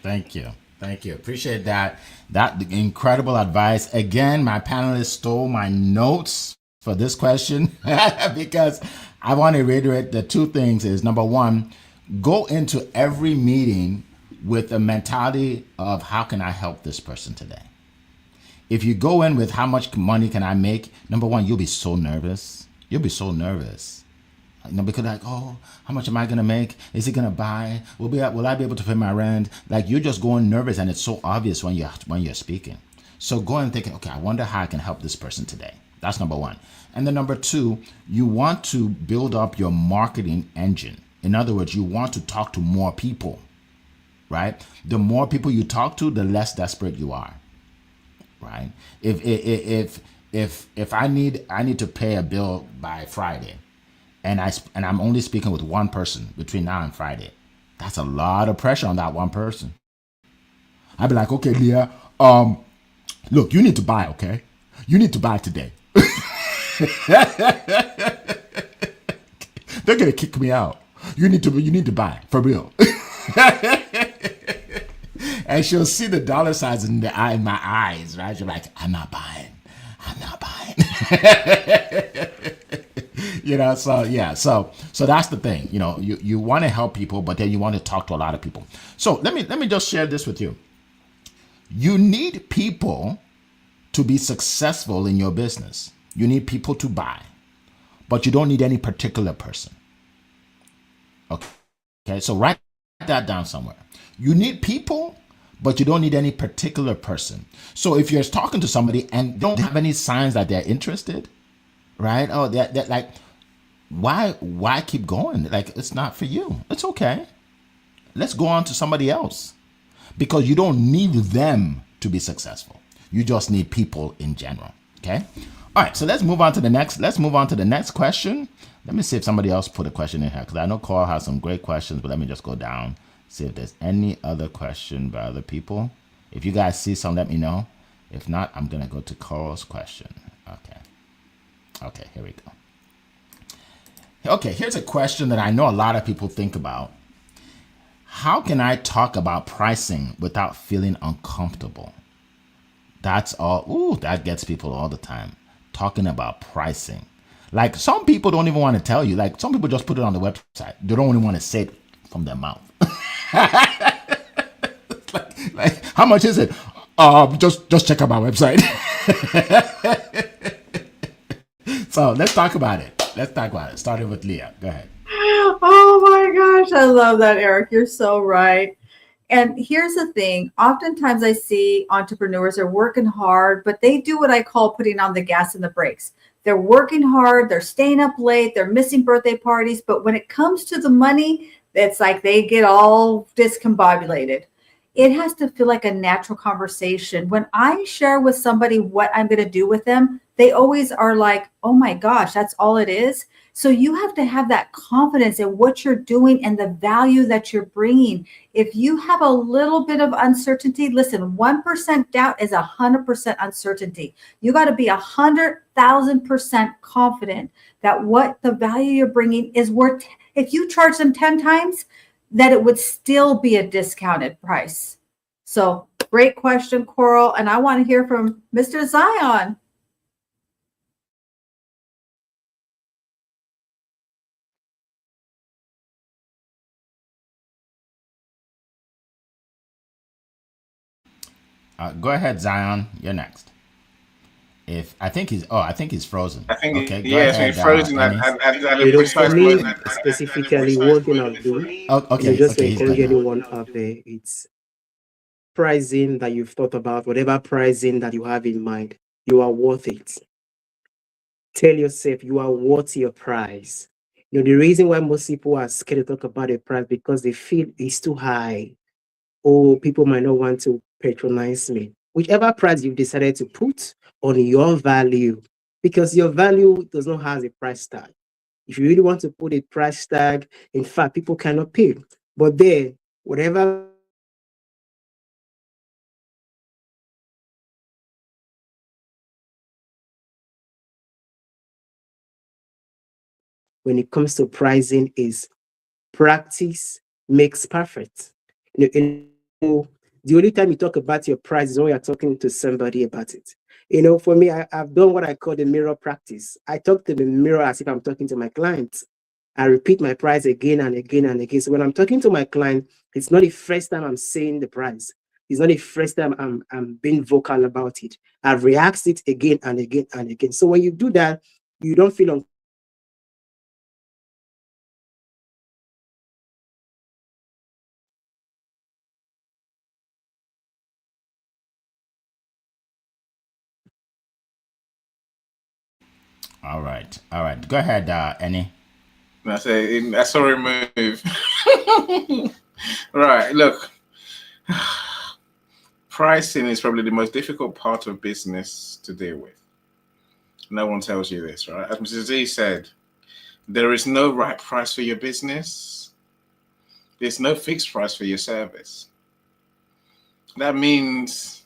S1: Thank you. Thank you. Appreciate that. That incredible advice. Again, my panelists stole my notes for this question because I want to reiterate the two things is number one, go into every meeting with a mentality of how can I help this person today? If you go in with how much money can I make, number one, you'll be so nervous. You'll be so nervous. Because like, oh, how much am I gonna make? Is he gonna buy? Will I be able to pay my rent? Like you're just going nervous, and it's so obvious when you're speaking. So go and thinking, okay, I wonder how I can help this person today. That's number one. And then number two, you want to build up your marketing engine. In other words, you want to talk to more people, right? The more people you talk to, the less desperate you are, right? If I need to pay a bill by Friday, and I'm only speaking with one person between now and Friday, that's a lot of pressure on that one person. I'd be like, okay, Leah, look, you need to buy, okay? You need to buy today. They're gonna kick me out. You need to buy for real. And she'll see the dollar signs in my eyes, right? She'll be like, I'm not buying. So that's the thing. You want to help people, but then you want to talk to a lot of people. So let me just share this with you. You need people to be successful in your business. You need people to buy, but you don't need any particular person. Okay, so write that down somewhere. You need people, but you don't need any particular person. So if you're talking to somebody and don't have any signs that they're interested, right? Oh, that like, why keep going? Like, it's not for you. It's okay. Let's go on to somebody else, because you don't need them to be successful. You just need people in general. Okay. All right. So let's move on to the next question. Let me see if somebody else put a question in here, because I know Carl has some great questions, but let me just go down, see if there's any other question by other people. If you guys see some, let me know. If not, I'm going to go to Carl's question. Okay, here we go. Okay, here's a question that I know a lot of people think about. How can I talk about pricing without feeling uncomfortable? That's all. Ooh, that gets people all the time. Talking about pricing. Like, some people don't even want to tell you. Like, some people just put it on the website. They don't even want to say it from their mouth. like, how much is it? Just check out my website. So let's talk about it. Starting with Leah. Go ahead.
S3: Oh my gosh, I love that, Eric. You're so right. And here's the thing. Oftentimes I see entrepreneurs are working hard, but they do what I call putting on the gas and the brakes. They're working hard, they're staying up late, they're missing birthday parties. But when it comes to the money, it's like they get all discombobulated. It has to feel like a natural conversation. When I share with somebody what I'm going to do with them, they always are like, oh my gosh, that's all it is. So you have to have that confidence in what you're doing and the value that you're bringing. If you have a little bit of uncertainty, listen, 1% doubt is 100% uncertainty. You got to be 100,000% confident that what the value you're bringing is worth. If you charge them 10 times, that it would still be a discounted price. So great question, Coral. And I want to hear from Mr. Zion.
S1: Go ahead, Zion. You're next. If I think he's frozen.
S5: I think
S1: Okay, go
S5: yeah, so
S1: ahead,
S5: it's frozen
S1: Annie.
S5: at a
S4: For
S5: precise
S4: me
S5: moment.
S4: specifically, one thing I'll do,
S1: Oh, okay,
S4: just to
S1: okay, he's
S4: encourage
S1: good now.
S4: anyone out there, it's pricing that you've thought about, whatever pricing that you have in mind, you are worth it. Tell yourself you are worth your price. The reason why most people are scared to talk about a price because they feel it's too high. Or people might not want to patronize me. Whichever price you've decided to put on your value, because your value does not have a price tag. If you really want to put a price tag, in fact, people cannot pay. But then, whatever when it comes to pricing is practice makes perfect. The only time you talk about your price is when you're talking to somebody about it. For me, I've done what I call the mirror practice. I talk to the mirror as if I'm talking to my client. I repeat my price again and again and again. So when I'm talking to my client, it's not the first time I'm saying the price. It's not the first time I'm being vocal about it. I've reacted it again and again and again. So when you do that, you don't feel
S1: All right, all right. Go ahead, Annie.
S5: That's a remove. Right, look, pricing is probably the most difficult part of business to deal with. No one tells you this, right? As Mrs. Z said, there is no right price for your business. There's no fixed price for your service. That means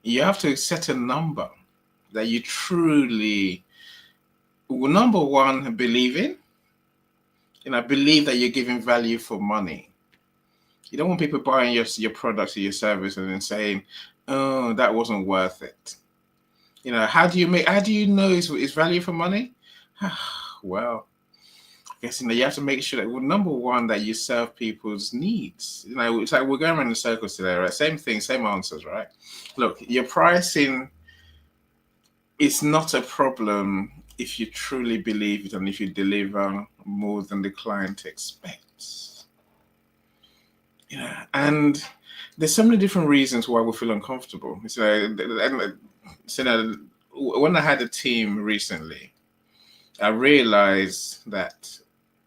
S5: you have to set a number that you truly, number one, believe in. Believe that you're giving value for money. You don't want people buying your products or your service and then saying, "Oh, that wasn't worth it." How do you know it's value for money? Well, I guess you have to make sure that, well, number one, that you serve people's needs. It's like we're going around in circles today, right? Same thing, same answers, right? Look, your pricing is not a problem if you truly believe it and if you deliver more than the client expects. And there's so many different reasons why we feel uncomfortable. When I had a team recently, I realized that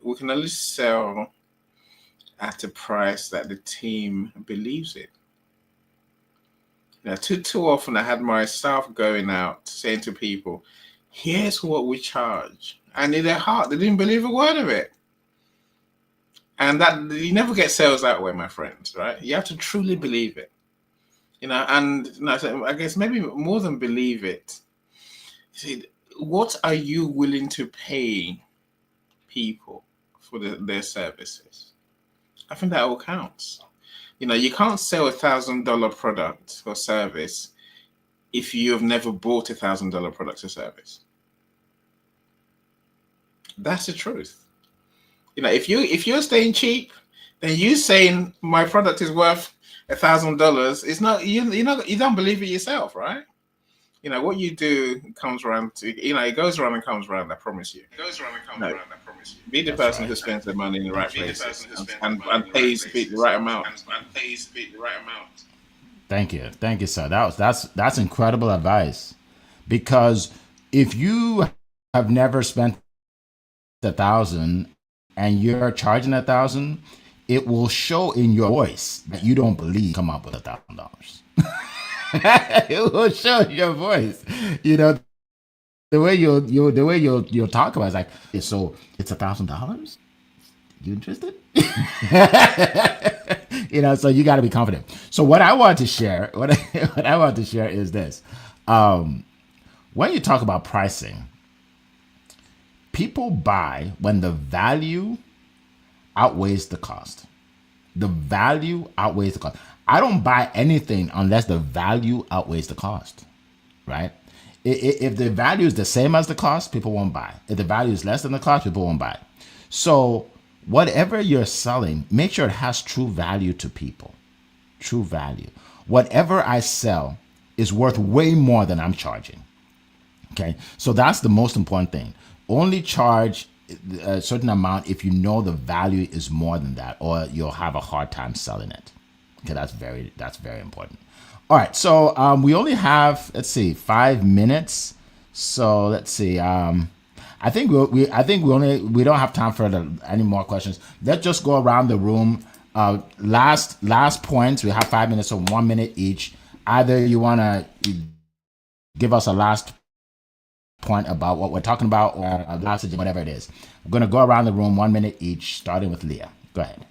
S5: we can only sell at a price that the team believes in. Too often I had my staff going out saying to people, "Here's what we charge," and in their heart they didn't believe a word of it. And that you never get sales that way, my friends. Right? You have to truly believe it. So I guess maybe more than believe it. See, what are you willing to pay people for their services? I think that all counts. You can't sell $1,000 product or service if you have never bought $1,000 product or service. That's the truth. If you're staying cheap, then you saying my product is worth $1,000. It's not you don't believe it yourself, right? What you do comes around to it goes around and comes around. I promise you. It goes around and comes around. I promise you. Be the
S1: That's
S5: person
S1: right.
S5: who spends the money in the right places and pays the right amount.
S1: Thank you, sir. That's incredible advice, because if you have never spent 1,000 and you're charging 1,000, it will show in your voice that you don't believe you come up with $1,000. It will show in your voice. The way you'll talk about it is like, so it's $1,000. You interested? So you got to be confident. So what I want to share, what I want to share is this: when you talk about pricing, people buy when the value outweighs the cost. The value outweighs the cost. I don't buy anything unless the value outweighs the cost, right? If the value is the same as the cost, people won't buy. If the value is less than the cost, people won't buy. So whatever you're selling, make sure it has true value to people. True value. Whatever I sell is worth way more than I'm charging. Okay, so that's the most important thing. Only charge a certain amount if you know the value is more than that, or you'll have a hard time selling it. Okay, that's very important. All right, so we only have, let's see, 5 minutes. So let's see. I think we don't have time for any more questions. Let's just go around the room. Last points. We have 5 minutes, so 1 minute each. Either you want to give us a last point about what we're talking about, or a last, whatever it is. I'm going to go around the room, 1 minute each, starting with Leah. Go ahead.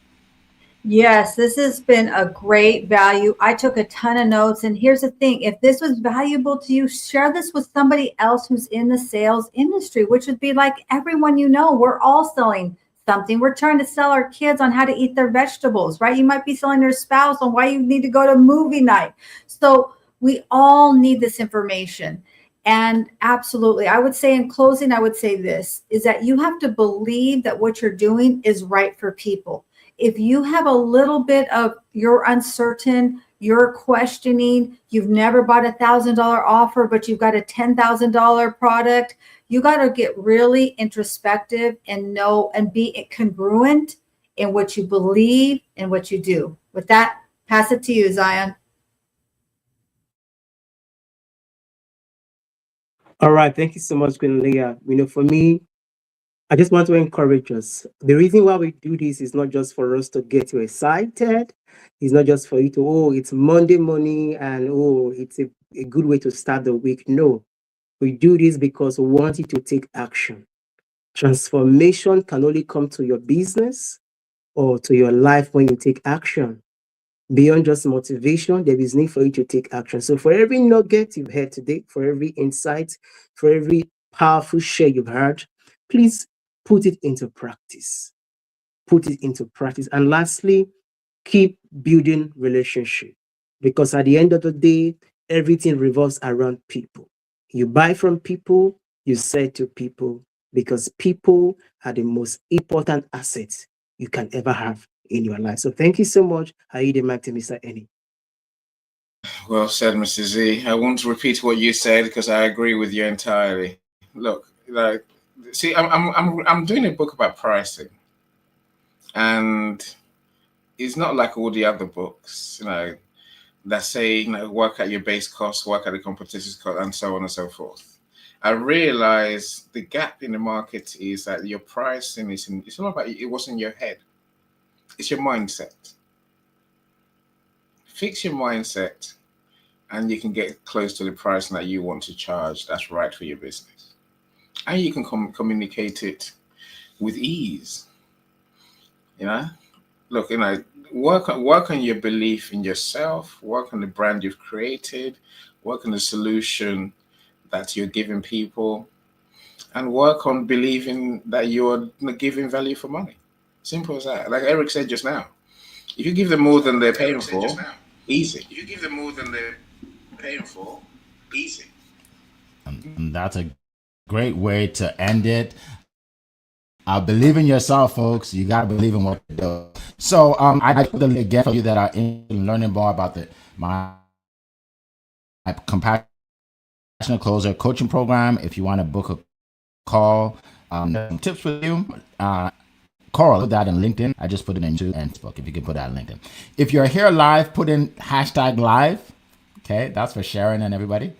S3: Yes, this has been a great value. I took a ton of notes. And here's the thing, if this was valuable to you, share this with somebody else who's in the sales industry, which would be like everyone you know. We're all selling something. We're trying to sell our kids on how to eat their vegetables, right? You might be selling your spouse on why you need to go to movie night. So we all need this information. And absolutely, I would say in closing, I would say this is that you have to believe that what you're doing is right for people. If you have a little bit of you're uncertain, you're questioning, you've never bought $1,000 offer, but you've got a $10,000 product, you got to get really introspective and know and be congruent in what you believe and what you do. With that, pass it to you, Zion.
S4: All right. Thank you so much, Queen Leah. For me, I just want to encourage us. The reason why we do this is not just for us to get you excited. It's not just for you to, it's Monday morning and, it's a good way to start the week. No, we do this because we want you to take action. Transformation can only come to your business or to your life when you take action. Beyond just motivation, there is need for you to take action. So for every nugget you've heard today, for every insight, for every powerful share you've heard, please put it into practice. Put it into practice. And lastly, keep building relationship, because at the end of the day, everything revolves around people. You buy from people, you sell to people, because people are the most important assets you can ever have in your life. So thank you so much. I yield the mic to Mr. Eni.
S5: Well said, Mr. Z. I won't repeat what you said because I agree with you entirely. Look, see, I'm doing a book about pricing, and it's not like all the other books, that say, work at your base cost, work at the competitor's cost, and so on and so forth. I realize the gap in the market is that your pricing it's not about it. What's in your head. It's your mindset. Fix your mindset, and you can get close to the pricing that you want to charge. That's right for your business, and you can communicate it with ease. Look, work on your belief in yourself. Work on the brand you've created. Work on the solution that you're giving people, and work on believing that you're giving value for money. Simple as that. Like Eric said just now, if you give them more than they're paying for, easy. If you give them more than they're paying for, easy.
S1: And that's a great way to end it. Believe in yourself, folks. You got to believe in what you do. So I put the link again for you that are in learning more about my compassionate closer coaching program. If you want to book a call, tips with you. Coral, put that in LinkedIn. I just put it into Facebook. If you can put that in LinkedIn. If you're here live, put in #live. Okay, that's for Sharon and everybody.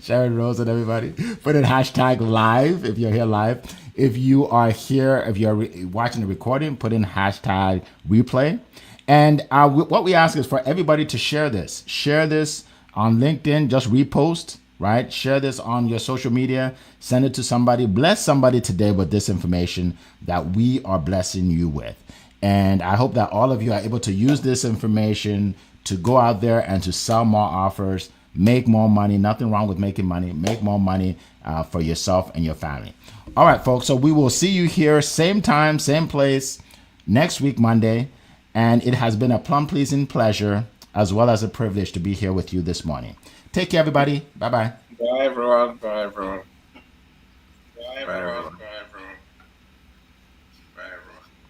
S1: Sharon Rose and everybody. Put in #live if you're here live. If you are here, if you're watching the recording, put in #replay. And what we ask is for everybody to share this. Share this on LinkedIn. Just repost, right? Share this on your social media. Send it to somebody. Bless somebody today with this information that we are blessing you with. And I hope that all of you are able to use this information to go out there and to sell more offers, make more money. Nothing wrong with making money. Make more money for yourself and your family. All right, folks. So we will see you here, same time, same place, next week, Monday. And it has been a plum-pleasing pleasure as well as a privilege to be here with you this morning. Take care, everybody. Bye-bye.
S5: Bye, everyone. Bye, everyone. Bye, everyone.